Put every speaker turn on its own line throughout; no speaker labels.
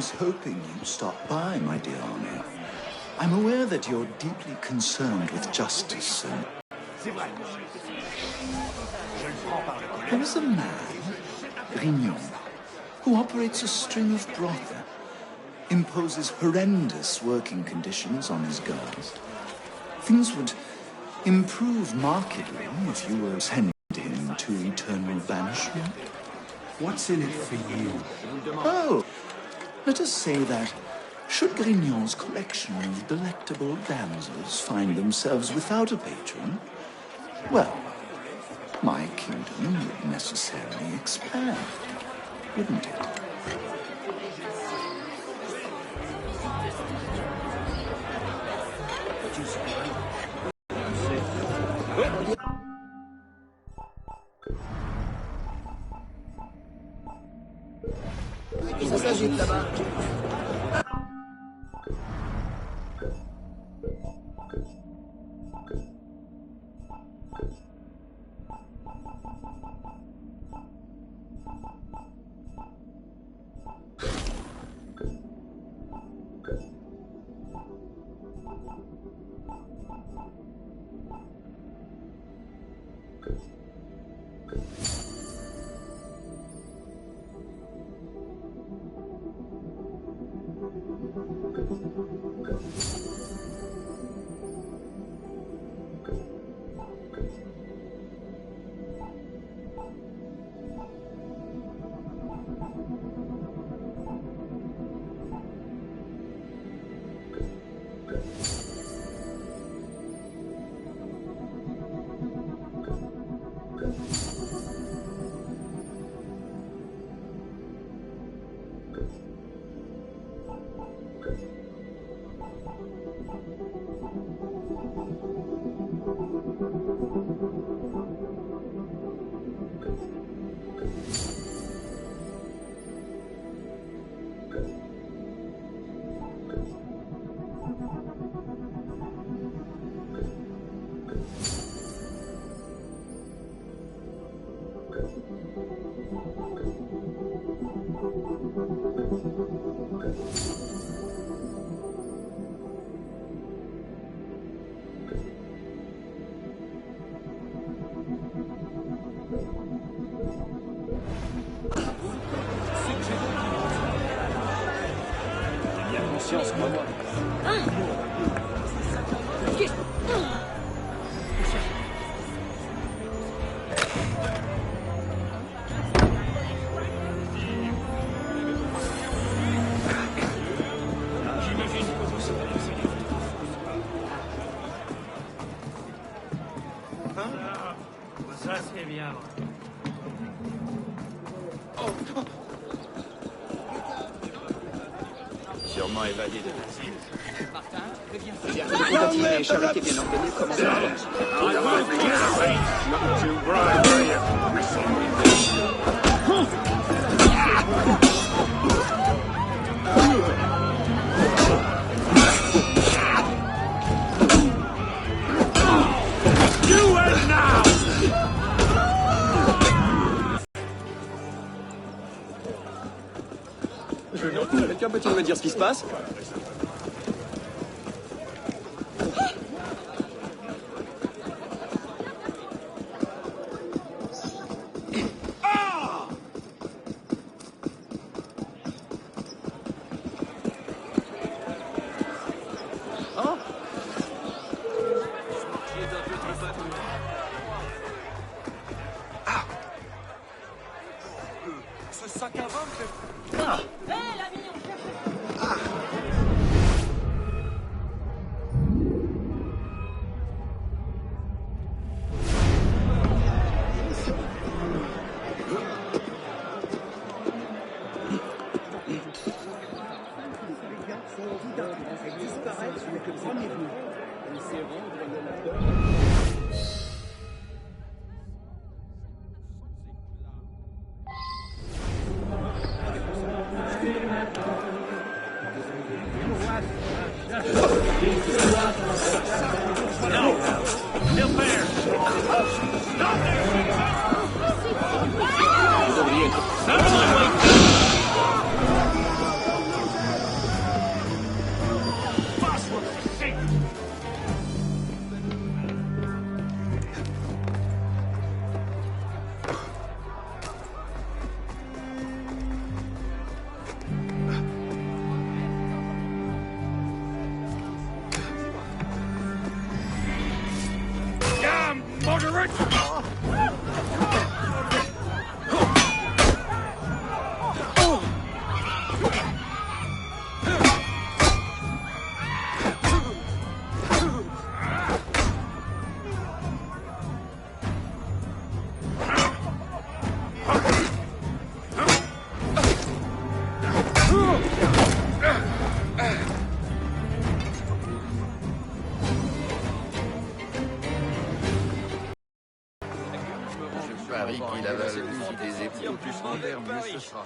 was hoping you'd stop by, my dear Arnie. I'm aware that you're deeply concerned with justice and... There is a man, Grignon, who operates a string of brothel, imposes horrendous working conditions on his girls. Things would improve markedly if you were sent him to eternal banishment.
What's in it for you?
Oh, let us say that should Grignon's collection of delectable damsels find themselves without a patron, well, my kingdom would necessarily expand, wouldn't it?
Ça s'agite là-bas.
Ça c'est bien.
Sûrement évadé de l'asile.
Continuez, charité bien ordonnée comme ça.
Quelqu'un peut-il me dire ce qui se passe?
Ce sac à vin fait...
Je parie qu'il avale aussi des épaules.
Plus on l'air, mieux ce sera.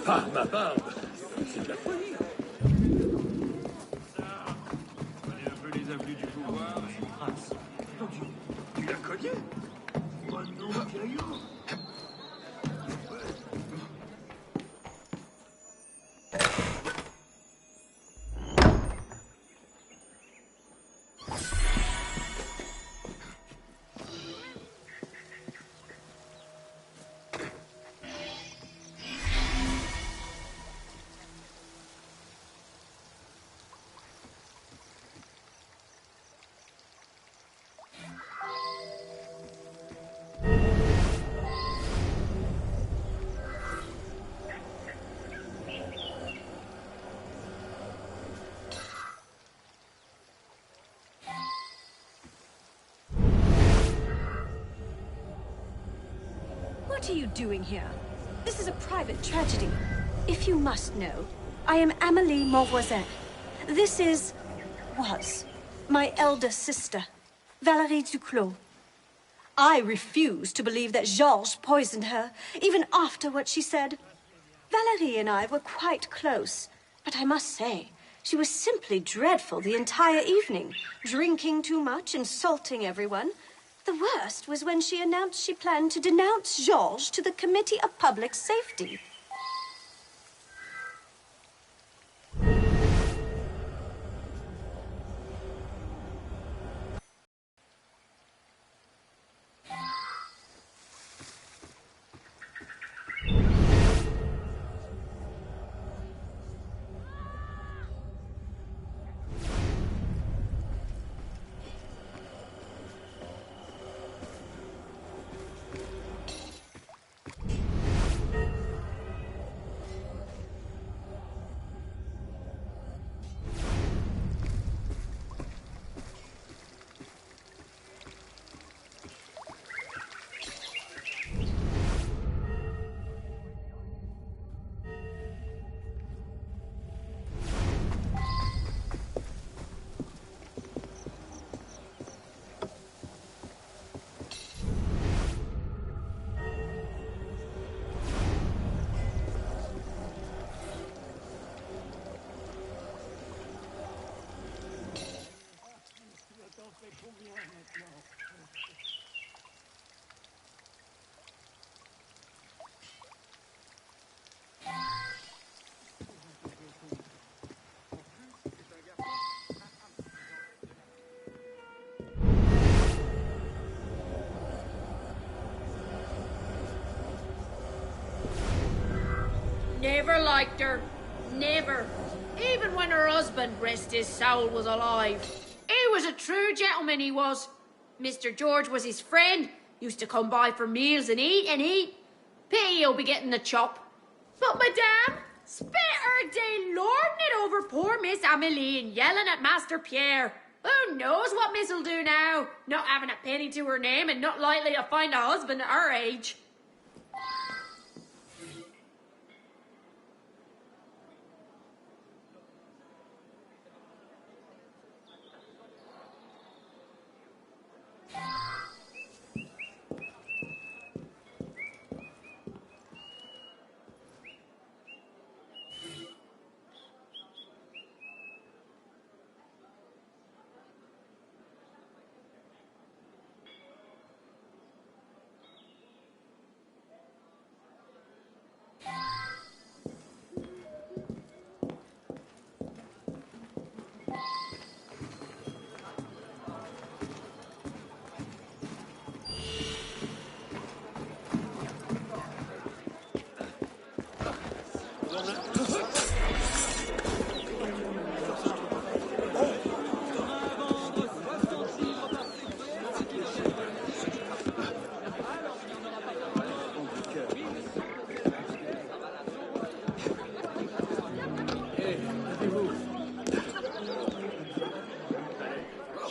Ah, ma barbe! C'est de la folie!
Connais un peu les avenues du pouvoir et trace.
Tu la connais? Moi non, Myriot!
What are you doing here? This is a private tragedy. If you must know, I am Amélie Monvoisin. This was my elder sister, Valérie Duclos. I refuse to believe that Georges poisoned her, even after what she said. Valérie and I were quite close, but I must say, she was simply dreadful the entire evening, drinking too much, insulting everyone. The worst was when she announced she planned to denounce Georges to the Committee of Public Safety.
never liked her. Never. Even when her husband, rest his soul, was alive. He was a true gentleman, he was. Mr. George was his friend. Used to come by for meals and eat and eat. Pity he'll be getting the chop. But Madame spent her day lording it over poor Miss Amélie and yelling at Master Pierre. Who knows what Miss'll do now? Not having a penny to her name and not likely to find a husband at her age.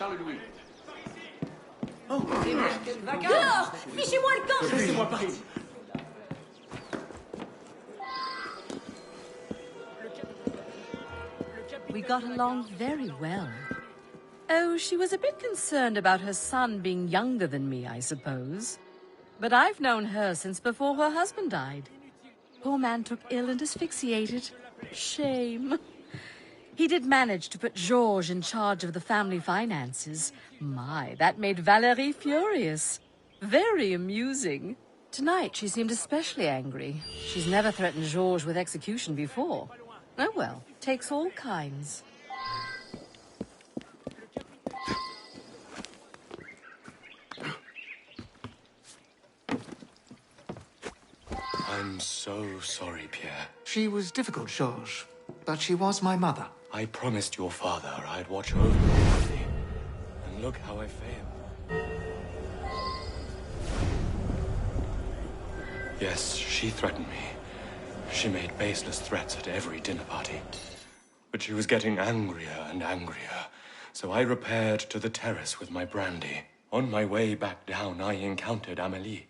Charles-Louis.
Dehors! Fichez-moi le camp!
Laissez-moi partir.
We got along very well. Oh, she was a bit concerned about her son being younger than me, I suppose. But I've known her since before her husband died. Poor man took ill and asphyxiated. Shame. He did manage to put Georges in charge of the family finances. My, that made Valérie furious. Very amusing. Tonight she seemed especially angry. She's never threatened Georges with execution before. Oh well, takes all kinds.
I'm so sorry, Pierre.
She was difficult, Georges, but she was my mother.
I promised your father I'd watch over you, and look how I failed. Yes, she threatened me. She made baseless threats at every dinner party. But she was getting angrier and angrier, so I repaired to the terrace with my brandy. On my way back down, I encountered Amélie.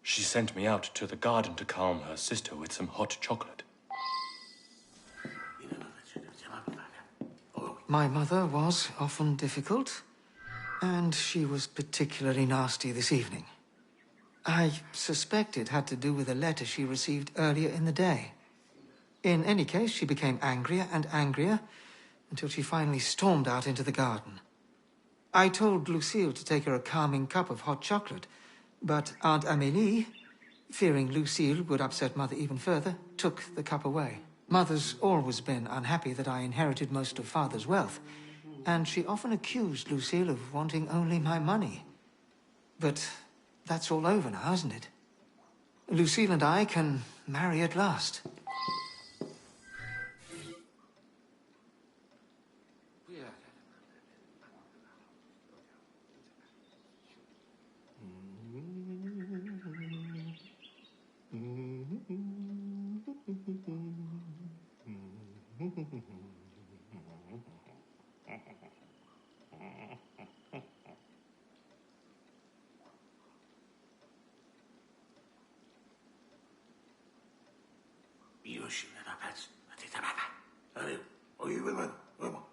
She sent me out to the garden to calm her sister with some hot chocolate.
My mother was often difficult, and she was particularly nasty this evening. I suspect it had to do with a letter she received earlier in the day. In any case, she became angrier and angrier until she finally stormed out into the garden. I told Lucille to take her a calming cup of hot chocolate, but Aunt Amélie, fearing Lucille would upset Mother even further, took the cup away. Mother's always been unhappy that I inherited most of Father's wealth, and she often accused Lucille of wanting only my money. But that's all over now, isn't it? Lucille and I can marry at last.
Allez, on y va, vraiment.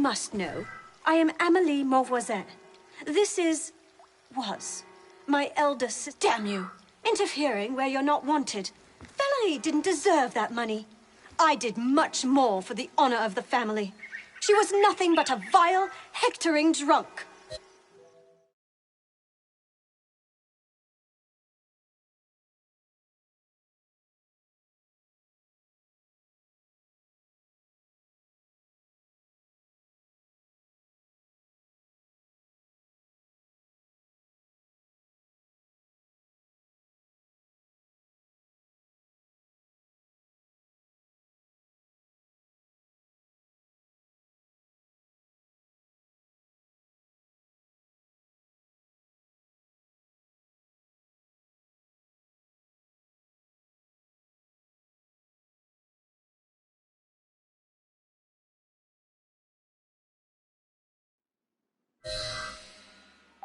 must know, I am Amélie Mauvoisin. This was my elder sister. Damn you! Interfering where you're not wanted. Valerie didn't deserve that money. I did much more for the honor of the family. She was nothing but a vile, hectoring drunk.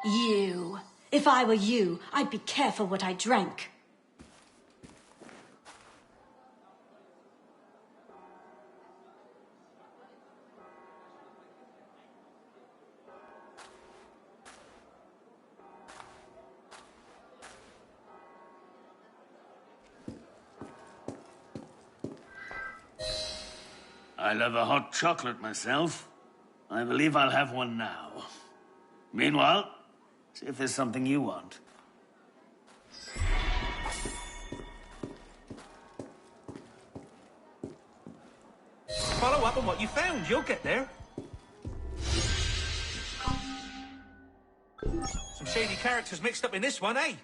You. If I were you, I'd be careful what I drank.
I love a hot chocolate myself. I believe I'll have one now. Meanwhile, see if there's something you want.
Follow up on what you found. You'll get there. Some shady characters mixed up in this one, eh?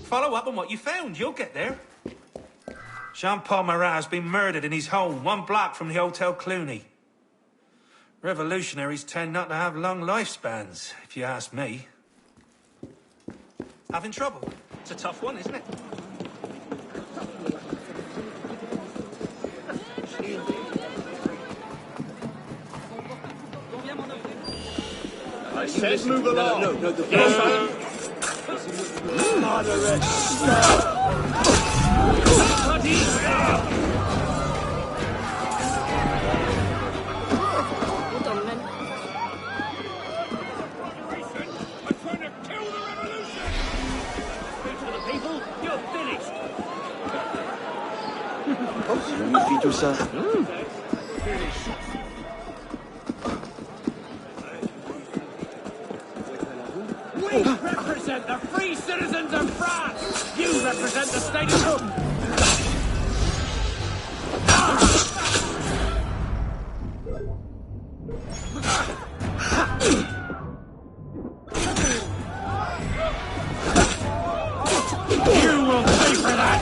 Follow up on what you found. You'll get there. Jean-Paul Marat has been murdered in his home, 1 block from the Hotel Cluny. Revolutionaries tend not to have long lifespans, if you ask me. Having trouble? It's a tough one, isn't it?
I said move along.
No, the
Moderate.
Magnifique tout ça.
We represent the free citizens of France. You represent the state of Britain. You will pay for that.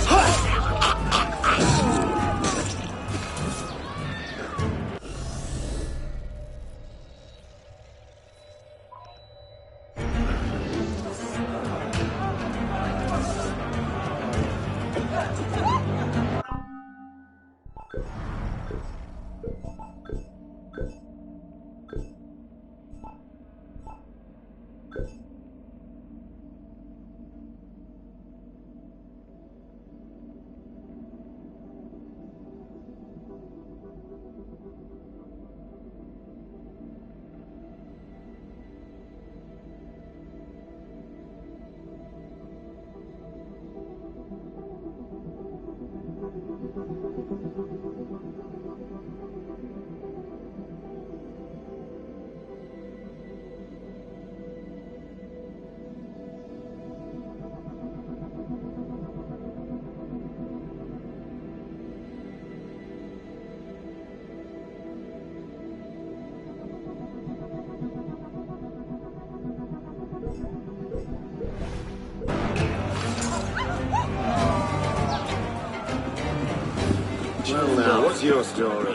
Well, now, what's your story?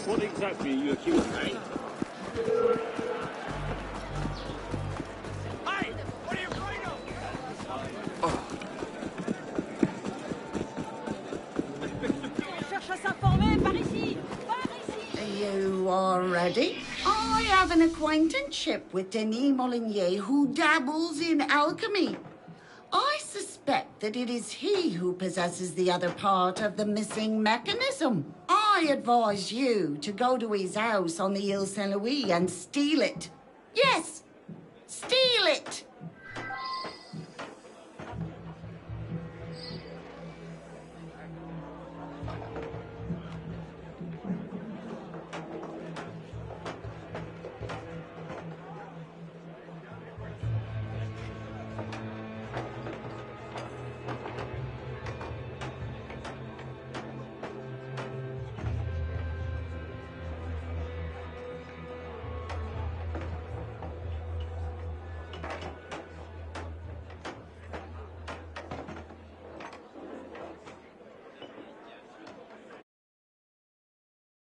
What exactly are you accusing me?
You are ready? I have an acquaintanceship with Denis Molyneux, who dabbles in alchemy. I suspect that it is he who possesses the other part of the missing mechanism. I advise you to go to his house on the Ile Saint-Louis and steal it. Yes, steal it!